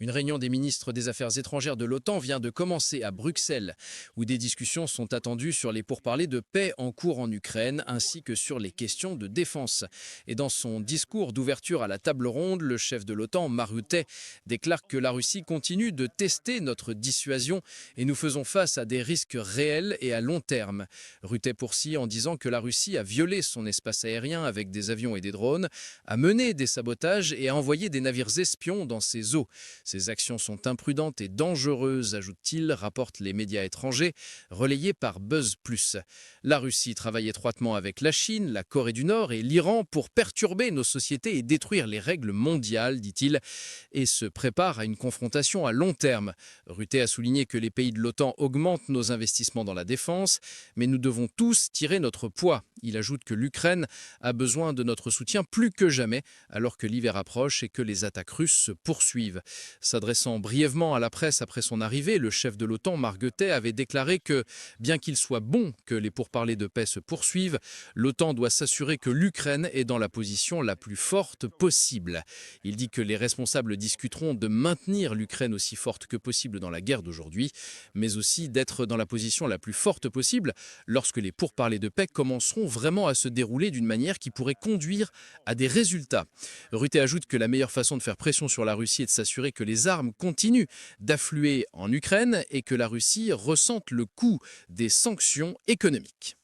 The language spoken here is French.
Une réunion des ministres des Affaires étrangères de l'OTAN vient de commencer à Bruxelles, où des discussions sont attendues sur les pourparlers de paix en cours en Ukraine, ainsi que sur les questions de défense. Et dans son discours d'ouverture à la table ronde, le chef de l'OTAN, Mark Rutte, déclare que la Russie continue de tester notre dissuasion et nous faisons face à des risques réels et à long terme. Rutte poursuit en disant que la Russie a violé son espace aérien avec des avions et des drones, a mené des sabotages et a envoyé des navires espions dans ses eaux. Ces actions sont imprudentes et dangereuses, ajoute-t-il, rapportent les médias étrangers, relayés par Buzz+. La Russie travaille étroitement avec la Chine, la Corée du Nord et l'Iran pour perturber nos sociétés et détruire les règles mondiales, dit-il, et se prépare à une confrontation à long terme. Rutte a souligné que les pays de l'OTAN augmentent nos investissements dans la défense, mais nous devons tous tirer notre poids. Il ajoute que l'Ukraine a besoin de notre soutien plus que jamais, alors que l'hiver approche et que les attaques russes se poursuivent. S'adressant brièvement à la presse après son arrivée, le chef de l'OTAN, Mark Rutte, avait déclaré que, bien qu'il soit bon que les pourparlers de paix se poursuivent, l'OTAN doit s'assurer que l'Ukraine est dans la position la plus forte possible. Il dit que les responsables discuteront de maintenir l'Ukraine aussi forte que possible dans la guerre d'aujourd'hui, mais aussi d'être dans la position la plus forte possible lorsque les pourparlers de paix commenceront vraiment à se dérouler d'une manière qui pourrait conduire à des résultats. Rutte ajoute que la meilleure façon de faire pression sur la Russie est de s'assurer que les armes continuent d'affluer en Ukraine et que la Russie ressente le coût des sanctions économiques.